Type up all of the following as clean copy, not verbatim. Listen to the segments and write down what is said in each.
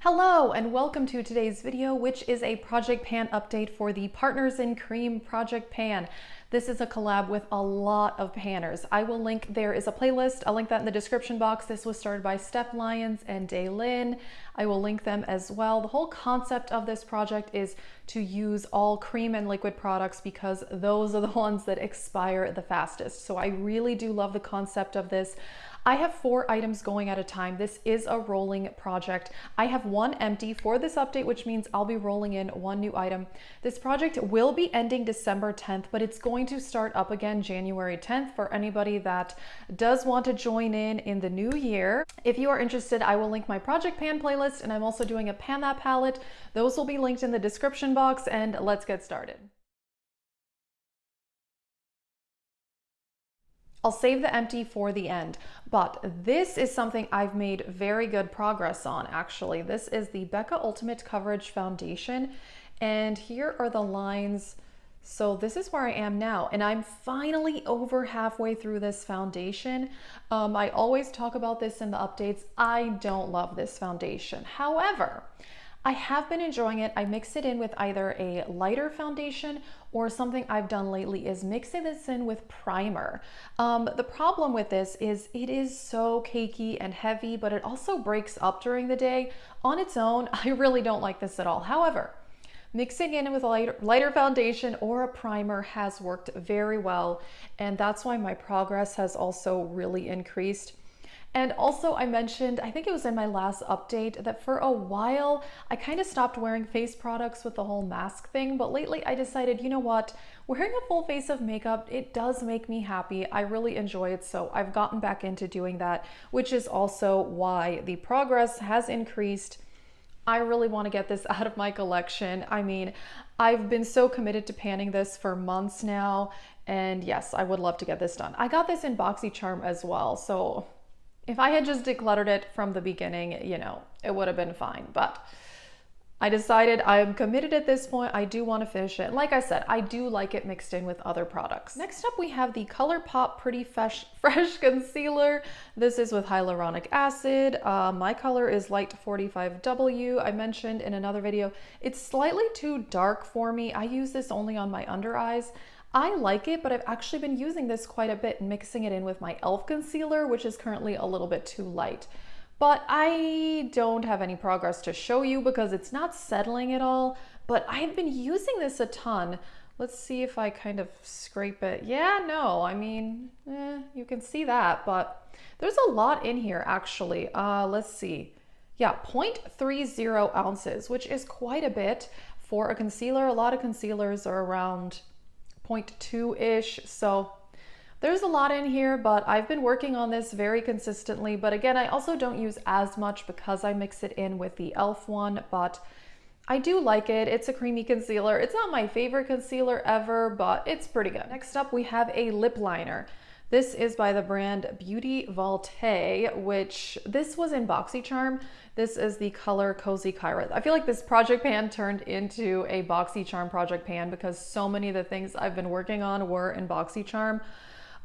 Hello and welcome to today's video, which is a project pan update for the Partners in Cream project pan. This is a collab with a lot of panners. I will link, there is a playlist, I'll link that in the description box. This was started by Steph Lyons and Daylin. I will link them as well. The whole concept of this project is to use all cream and liquid products because those are the ones that expire the fastest. So I really do love the concept of this. I have 4 items going at a time. This is a rolling project. I have 1 empty for this update, which means I'll be rolling in 1 new item. This project will be ending December 10th, but it's going to start up again January 10th for anybody that does want to join in the new year. If you are interested, I will link my project pan playlist, and I'm also doing a pan that palette. Those will be linked in the description box, and let's get started. I'll save the empty for the end, but this is something I've made very good progress on, actually. This is the Becca Ultimate Coverage Foundation, and here are the lines. So this is where I am now, and I'm finally over halfway through this foundation. I always talk about this in the updates. I don't love this foundation. However, I have been enjoying it. I mix it in with either a lighter foundation or something I've done lately is mixing this in with primer. The problem with this is it is so cakey and heavy, but it also breaks up during the day. On its own, I really don't like this at all. However, mixing in with a lighter foundation or a primer has worked very well, and that's why my progress has also really increased. And also I mentioned, I think it was in my last update, that for a while I kind of stopped wearing face products with the whole mask thing, but lately I decided, you know what, wearing a full face of makeup, it does make me happy. I really enjoy it, so I've gotten back into doing that, which is also why the progress has increased. I really want to get this out of my collection. I mean, I've been so committed to panning this for months now, and yes, I would love to get this done. I got this in BoxyCharm as well, so if I had just decluttered it from the beginning, you know, it would have been fine. But I decided I'm committed at this point. I do want to finish it. Like I said, I do like it mixed in with other products. Next up, we have the Colourpop Pretty Fresh Concealer. This is with hyaluronic acid. My color is light 45W. I mentioned in another video, it's slightly too dark for me. I use this only on my under eyes. I like it, but I've actually been using this quite a bit, mixing it in with my e.l.f. concealer, which is currently a little bit too light. But I don't have any progress to show you because it's not settling at all, but I've been using this a ton. Let's see if I kind of scrape it. Yeah, no, I mean, you can see that, but there's a lot in here actually. Let's see. Yeah, 0.30 ounces, which is quite a bit for a concealer. A lot of concealers are around 0.2-ish, so there's a lot in here, but I've been working on this very consistently. But again, I also don't use as much because I mix it in with the e.l.f. one, but I do like it. It's a creamy concealer. It's not my favorite concealer ever, but it's pretty good. Next up, we have a lip liner. This is by the brand Beauty Vaulte, which this was in BoxyCharm. This is the color Kozy. I feel like this project pan turned into a BoxyCharm project pan because so many of the things I've been working on were in BoxyCharm.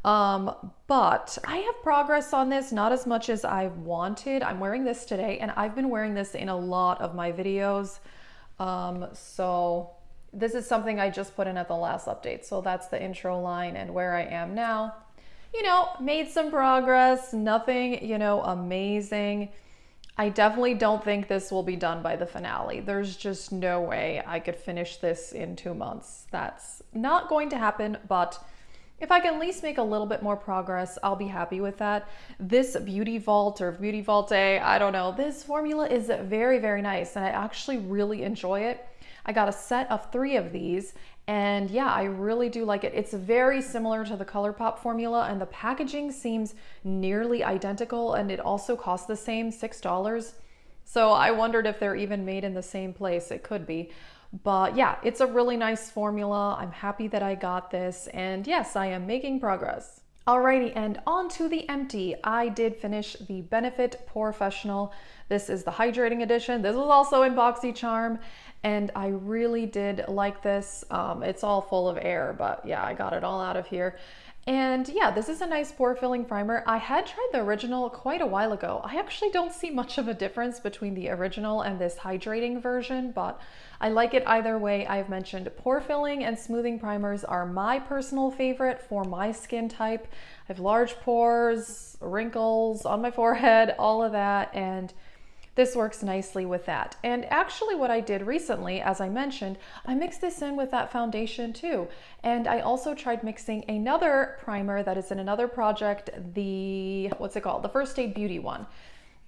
But I have progress on this, not as much as I wanted. I'm wearing this today, and I've been wearing this in a lot of my videos. So this is something I just put in at the last update. So that's the intro line and where I am now. You know, made some progress, nothing, you know, amazing. I definitely don't think this will be done by the finale. There's just no way I could finish this in 2 months. That's not going to happen, but if I can at least make a little bit more progress, I'll be happy with that. This Beauty Vault or Beauty Vaulte, I don't know, this formula is very, very nice, and I actually really enjoy it. I got a set of 3 of these, and yeah, I really do like it. It's very similar to the Colourpop formula, and the packaging seems nearly identical, and it also costs the same, $6. So I wondered if they're even made in the same place. It could be. But yeah, it's a really nice formula. I'm happy that I got this, and yes, I am making progress. Alrighty, and on to the empty. I did finish the Benefit Professional. This is the hydrating edition. This was also in BoxyCharm, and I really did like this. It's all full of air, but yeah, I got it all out of here. And yeah, this is a nice pore filling primer. I had tried the original quite a while ago. I actually don't see much of a difference between the original and this hydrating version, but I like it either way. I've mentioned pore filling and smoothing primers are my personal favorite for my skin type. I have large pores, wrinkles on my forehead, all of that, and this works nicely with that. And actually what I did recently, as I mentioned, I mixed this in with that foundation too. And I also tried mixing another primer that is in another project, what's it called? The First Aid Beauty one.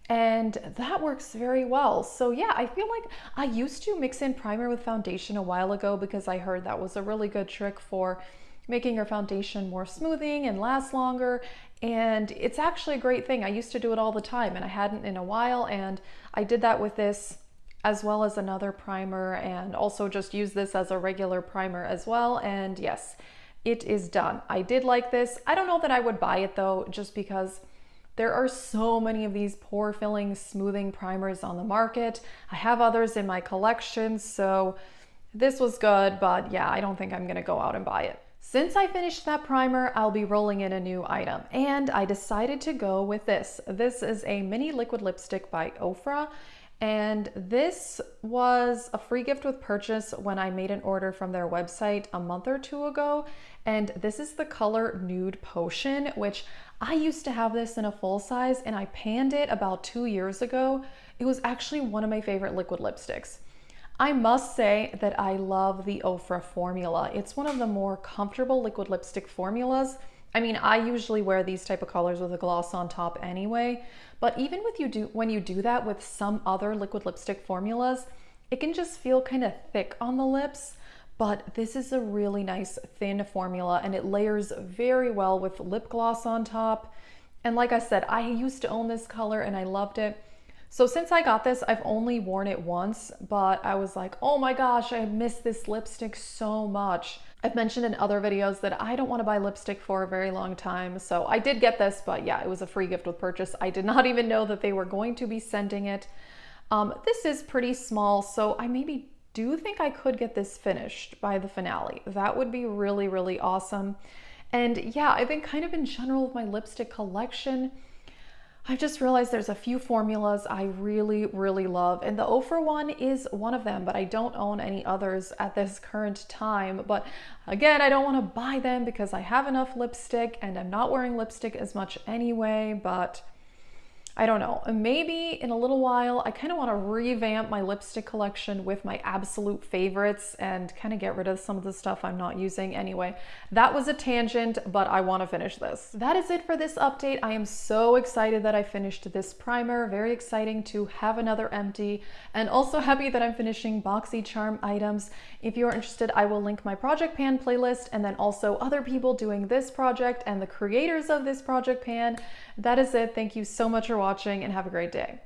And that works very well. So yeah, I feel like I used to mix in primer with foundation a while ago because I heard that was a really good trick for making your foundation more smoothing and last longer. And it's actually a great thing. I used to do it all the time and I hadn't in a while. And I did that with this as well as another primer, and also just use this as a regular primer as well. And yes, it is done. I did like this. I don't know that I would buy it though, just because there are so many of these pore filling smoothing primers on the market. I have others in my collection, so this was good, but yeah, I don't think I'm gonna go out and buy it. Since I finished that primer, I'll be rolling in a new item, and I decided to go with this. This is a mini liquid lipstick by Ofra, and this was a free gift with purchase when I made an order from their website a month or two ago. And this is the color Nude Potion, which I used to have this in a full size and I panned it about 2 years ago. It was actually one of my favorite liquid lipsticks. I must say that I love the Ofra formula. It's one of the more comfortable liquid lipstick formulas. I mean, I usually wear these type of colors with a gloss on top anyway, but even when you do that with some other liquid lipstick formulas, it can just feel kind of thick on the lips. But this is a really nice thin formula and it layers very well with lip gloss on top. And like I said, I used to own this color and I loved it. So since I got this, I've only worn it once, but I was like, oh my gosh, I miss this lipstick so much. I've mentioned in other videos that I don't want to buy lipstick for a very long time. So I did get this, but yeah, it was a free gift with purchase. I did not even know that they were going to be sending it. This is pretty small, so I maybe do think I could get this finished by the finale. That would be really, really awesome. And yeah, I think kind of in general with my lipstick collection, I've just realized there's a few formulas I really, really love. And the Ofra one is one of them, but I don't own any others at this current time. But again, I don't want to buy them because I have enough lipstick and I'm not wearing lipstick as much anyway, but I don't know, maybe in a little while, I kind of want to revamp my lipstick collection with my absolute favorites and kind of get rid of some of the stuff I'm not using anyway. That was a tangent, but I want to finish this. That is it for this update. I am so excited that I finished this primer. Very exciting to have another empty, and also happy that I'm finishing BoxyCharm items. If you're interested, I will link my project pan playlist and then also other people doing this project and the creators of this project pan. That is it. Thank you so much for watching and have a great day.